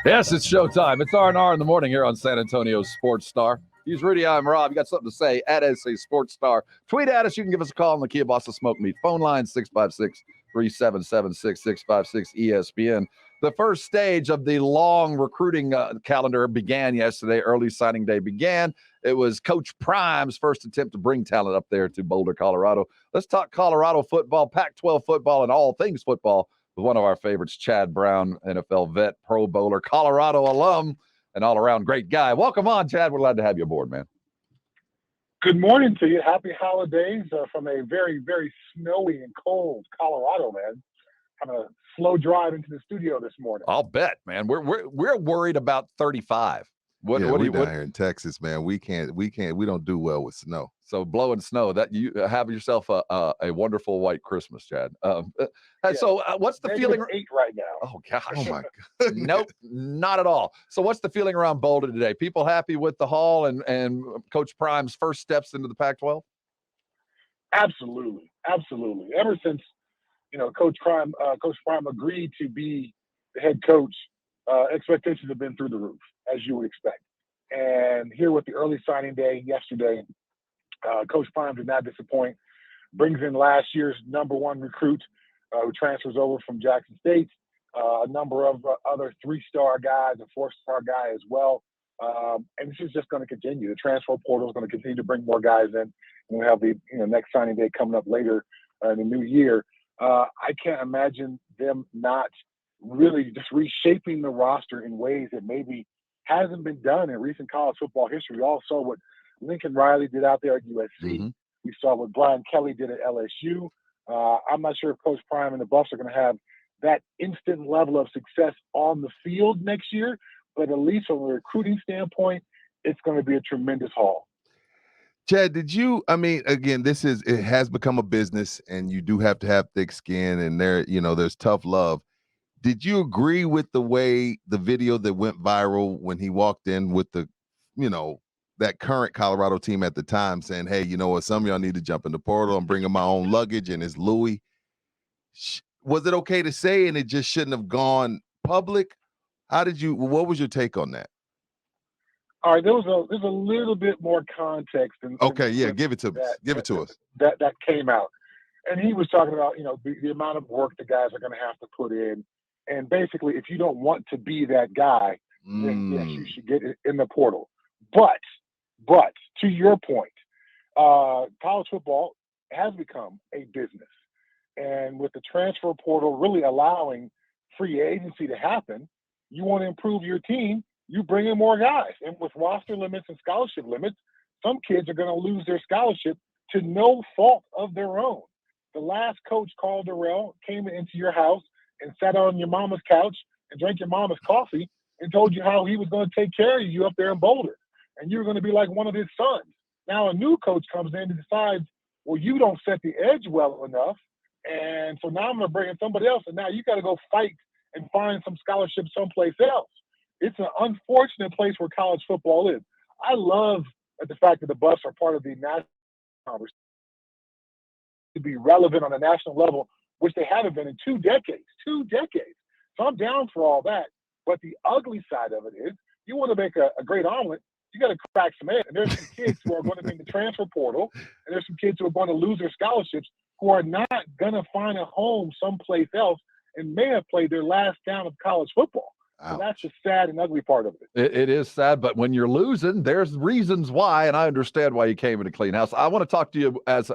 Yes, it's showtime. It's R&R in the morning here on San Antonio Sports Star. He's Rudy. I'm Rob. You got something to say? At SA Sports Star. Tweet at us. You can give us a call on the Kia Bossa Smoke Meat phone line, 656-3776-656 ESPN. The first stage of the long recruiting calendar began yesterday. Early signing day began. It was Coach Prime's first attempt to bring talent up there to Boulder, Colorado. Let's talk Colorado football, Pac-12 football, and all things football with one of our favorites, Chad Brown, NFL vet, Pro Bowler, Colorado alum, and all-around great guy. Welcome on, Chad. We're glad to have you aboard, man. Good morning to you. Happy holidays from a very, very snowy and cold Colorado, man. Having a slow drive into the studio this morning. I'll bet, man. We're worried about 35. We're down here in Texas, man. We don't do well with snow. So blowing snow, that you have yourself a wonderful white Christmas, Chad. So what's the feeling? 8 right now. Oh gosh. Oh my God. Nope, not at all. So what's the feeling around Boulder today? People happy with the haul and Coach Prime's first steps into the Pac-12? Absolutely. Ever since Coach Prime agreed to be the head coach, expectations have been through the roof, as you would expect. And here with the early signing day yesterday, Coach Prime did not disappoint. Brings in last year's number one recruit who transfers over from Jackson State, a number of other 3-star guys, a 4-star guy as well. And this is just going to continue. The transfer portal is going to continue to bring more guys in. And we have the next signing day coming up later in the new year. I can't imagine them not really just reshaping the roster in ways that maybe hasn't been done in recent college football history. We all saw what Lincoln Riley did out there at USC. Mm-hmm. We saw what Brian Kelly did at LSU. I'm not sure if Coach Prime and the Buffs are going to have that instant level of success on the field next year, but at least from a recruiting standpoint, it's going to be a tremendous haul. Chad, again, it has become a business and you do have to have thick skin and there's tough love. Did you agree with the way the video that went viral when he walked in with the, that current Colorado team at the time saying, hey, you know what, some of y'all need to jump in the portal. I'm bringing my own luggage and it's Louis. Was it okay to say and it just shouldn't have gone public? What was your take on that? All right, there's a little bit more context. Give it to us. That came out. And he was talking about, the amount of work the guys are going to have to put in. And basically, if you don't want to be that guy, then yes, you should get in the portal. But to your point, college football has become a business. And with the transfer portal really allowing free agency to happen, you want to improve your team, you bring in more guys. And with roster limits and scholarship limits, some kids are going to lose their scholarship to no fault of their own. The last coach, Carl Durrell, came into your house and sat on your mama's couch and drank your mama's coffee and told you how he was going to take care of you up there in Boulder. And you were going to be like one of his sons. Now a new coach comes in and decides, well, you don't set the edge well enough. And so now I'm going to bring in somebody else. And now you got to go fight and find some scholarship someplace else. It's an unfortunate place where college football is. I love the fact that the Buffs are part of the national conversation to be relevant on a national level, which they haven't been in 2 decades. 2 decades. So I'm down for all that. But the ugly side of it is you want to make a great omelet, you got to crack some eggs. And there's some kids who are going to be in the transfer portal, and there's some kids who are going to lose their scholarships who are not going to find a home someplace else and may have played their last down of college football. So that's the sad and ugly part of it. It is sad, but when you're losing, there's reasons why, and I understand why you came into Clean House. I want to talk to you as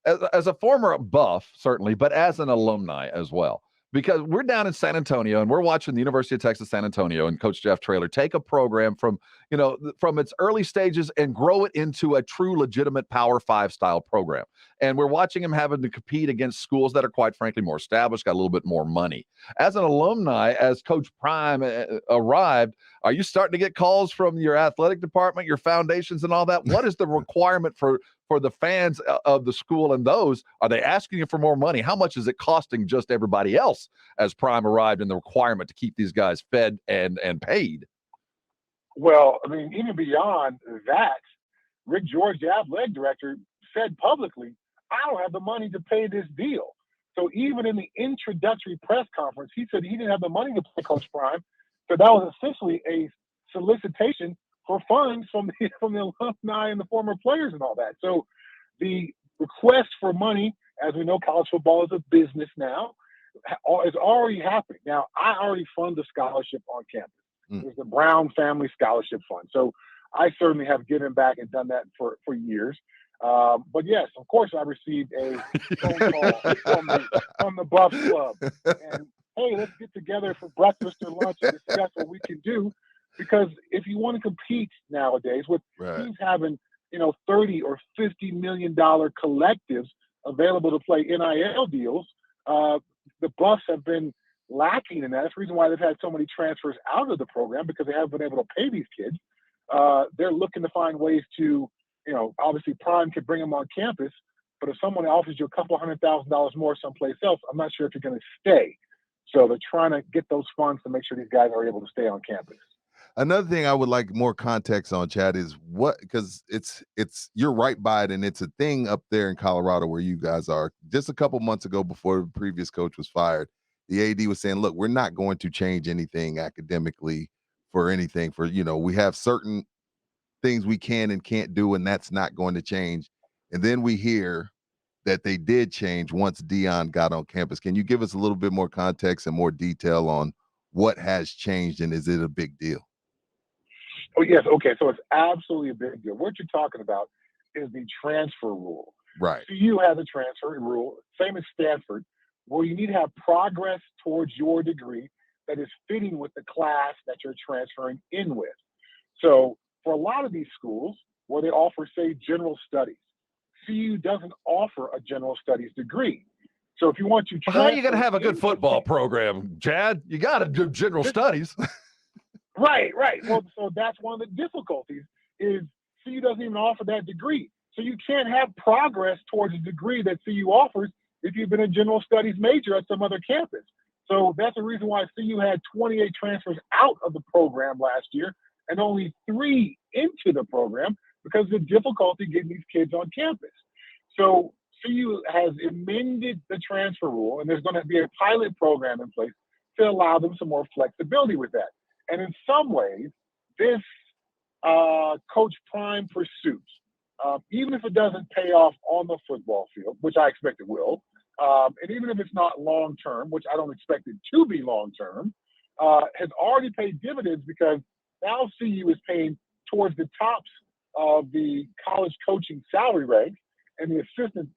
a former Buff, certainly, but as an alumni as well. Because we're down in San Antonio and we're watching the University of Texas San Antonio and Coach Jeff Traylor take a program from its early stages and grow it into a true legitimate Power 5 style program. And we're watching him having to compete against schools that are quite frankly more established, got a little bit more money. As an alumni, as Coach Prime arrived, are you starting to get calls from your athletic department, your foundations and all that? What is the requirement for the fans of the school and those? Are they asking you for more money? How much is it costing just everybody else as Prime arrived in the requirement to keep these guys fed and paid? Well, I mean, even beyond that, Rick George, the athletic director, said publicly, I don't have the money to pay this deal. So even in the introductory press conference, he said he didn't have the money to pay Coach Prime So that was essentially a solicitation for funds from the alumni and the former players and all that. So the request for money, as we know, college football is a business now, is already happening. Now, I already fund the scholarship on campus. There's the Brown Family Scholarship Fund. So I certainly have given back and done that for years. But yes, of course, I received a phone call from the Buffs Club. And, hey, let's get together for breakfast or lunch and discuss what we can do. Because if you want to compete nowadays with teams having, $30 or $50 million collectives available to play NIL deals, the Buffs have been lacking in that. That's the reason why they've had so many transfers out of the program, because they haven't been able to pay these kids. They're looking to find ways to, obviously Prime could bring them on campus, but if someone offers you a couple $100,000 more someplace else, I'm not sure if you're going to stay. So they're trying to get those funds to make sure these guys are able to stay on campus. Another thing I would like more context on, Chad, is because it's you're right by it, and it's a thing up there in Colorado where you guys are. Just a couple months ago, before the previous coach was fired, the AD was saying, look, we're not going to change anything academically for anything. We have certain things we can and can't do, and that's not going to change. And then we hear that they did change once Deion got on campus. Can you give us a little bit more context and more detail on what has changed, and is it a big deal? Oh, yes. Okay. So it's absolutely a big deal. What you're talking about is the transfer rule. Right. CU has a transfer rule, same as Stanford, where you need to have progress towards your degree that is fitting with the class that you're transferring in with. So for a lot of these schools where they offer, say, general studies, CU doesn't offer a general studies degree. So if you want to how are you going to have a good football program, Chad? You got to do general studies. Right. Well, so that's one of the difficulties is CU doesn't even offer that degree. So you can't have progress towards a degree that CU offers if you've been a general studies major at some other campus. So that's the reason why CU had 28 transfers out of the program last year and only 3 into the program, because of the difficulty getting these kids on campus. So CU has amended the transfer rule, and there's going to be a pilot program in place to allow them some more flexibility with that. And in some ways, this Coach Prime pursuit, even if it doesn't pay off on the football field, which I expect it will, and even if it's not long-term, which I don't expect it to be long-term, has already paid dividends, because now CU is paying towards the tops of the college coaching salary rank, and the assistant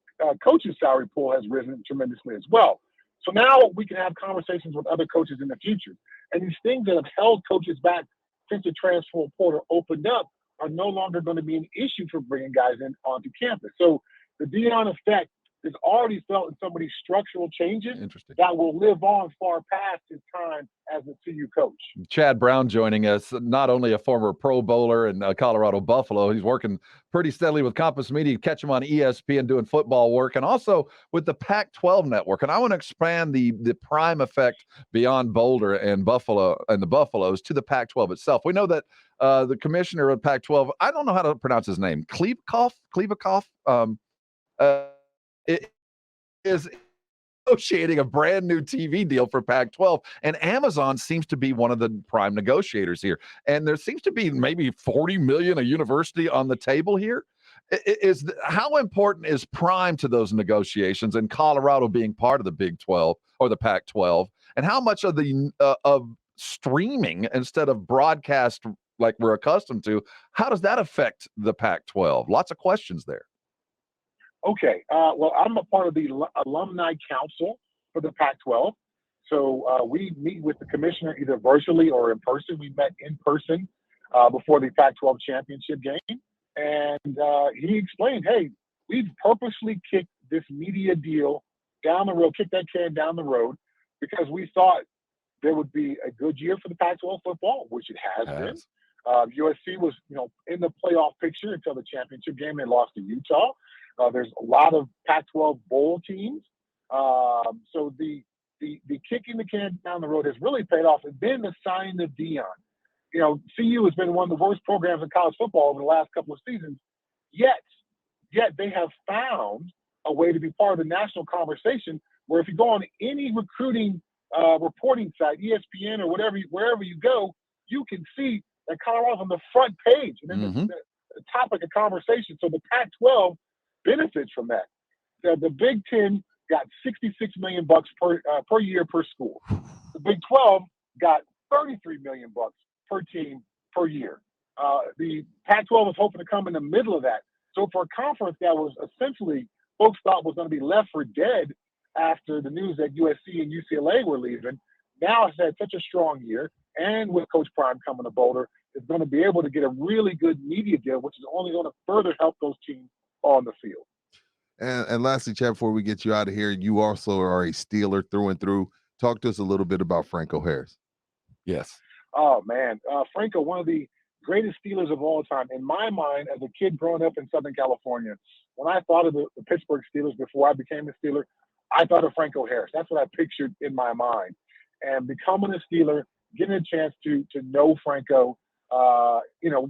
coaching salary pool has risen tremendously as well. So now we can have conversations with other coaches in the future. And these things that have held coaches back since the transfer portal opened up are no longer going to be an issue for bringing guys in onto campus. So the Deion effect is already felt in some of these structural changes that will live on far past his time as a CU coach. Chad Brown joining us, not only a former Pro Bowler in Colorado Buffalo, he's working pretty steadily with Compass Media. You catch him on ESPN doing football work, and also with the Pac-12 network. And I want to expand the Prime effect beyond Boulder and Buffalo and the Buffaloes to the Pac-12 itself. We know that the commissioner of Pac-12, I don't know how to pronounce his name, Klebikoff, it is negotiating a brand new TV deal for Pac-12, and Amazon seems to be one of the prime negotiators here. And there seems to be maybe $40 million a university on the table here. How important is Prime to those negotiations, and Colorado being part of the Big 12 or the Pac-12, and how much of the of streaming instead of broadcast like we're accustomed to, how does that affect the Pac-12? Lots of questions there. Okay. Well, I'm a part of the alumni council for the Pac-12. So we meet with the commissioner either virtually or in person. We met in person before the Pac-12 championship game. And he explained, hey, we've purposely kicked this media deal down the road, kicked that can down the road, because we thought there would be a good year for the Pac-12 football, which it has been. USC was, in the playoff picture until the championship game. They lost to Utah. There's a lot of Pac-12 bowl teams. So the kicking the can down the road has really paid off. And then the signing of Deion. CU has been one of the worst programs in college football over the last couple of seasons. Yet they have found a way to be part of the national conversation, where if you go on any recruiting reporting site, ESPN or wherever you go, you can see that Colorado's on the front page and then the topic of conversation. So the Pac-12 benefits from that. The Big Ten got $66 million per year per school. The Big 12 got $33 million per team per year. The Pac-12 was hoping to come in the middle of that. So for a conference that was essentially folks thought was going to be left for dead after the news that USC and UCLA were leaving, now it's had such a strong year, and with Coach Prime coming to Boulder, is going to be able to get a really good media deal, which is only going to further help those teams on the field. And lastly, Chad, before we get you out of here, you also are a Steeler through and through. Talk to us a little bit about Franco Harris. Yes. Oh, man. Franco, one of the greatest Steelers of all time. In my mind, as a kid growing up in Southern California, when I thought of the Pittsburgh Steelers before I became a Steeler, I thought of Franco Harris. That's what I pictured in my mind. And becoming a Steeler, getting a chance to know Franco,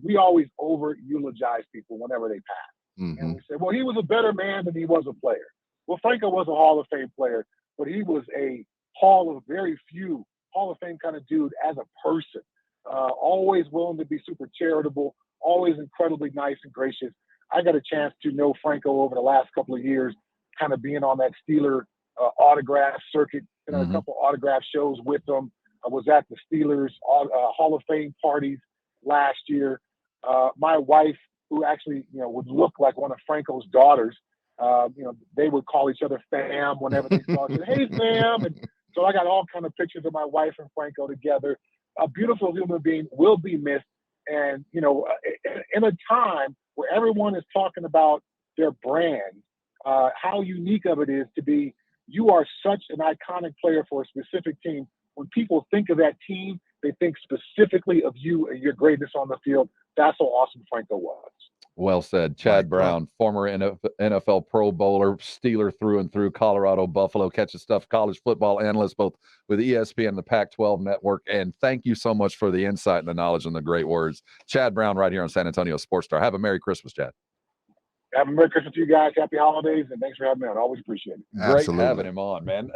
we always over-eulogize people whenever they pass. And we say, well, he was a better man than he was a player. Well, Franco was a Hall of Fame player, but he was a Hall of Fame kind of dude as a person. Always willing to be super charitable, always incredibly nice and gracious. I got a chance to know Franco over the last couple of years, kind of being on that Steeler autograph circuit, a couple autograph shows with them. I was at the Steelers Hall of Fame parties last year. My wife, who actually, would look like one of Franco's daughters, they would call each other fam whenever they saw each other. Hey, fam. And so I got all kind of pictures of my wife and Franco together. A beautiful human being, will be missed. And, in a time where everyone is talking about their brand, how unique of it is to be, you are such an iconic player for a specific team. When people think of that team, they think specifically of you and your greatness on the field. That's how awesome Franco was. Well said. Chad Brown, former NFL Pro Bowler, Steeler through and through, Colorado, Buffalo, catch the stuff, college football analyst, both with ESPN and the Pac-12 network. And thank you so much for the insight and the knowledge and the great words. Chad Brown right here on San Antonio Sports Star. Have a Merry Christmas, Chad. Have a Merry Christmas to you guys. Happy holidays, and thanks for having me on. I always appreciate it. Great having him on, man.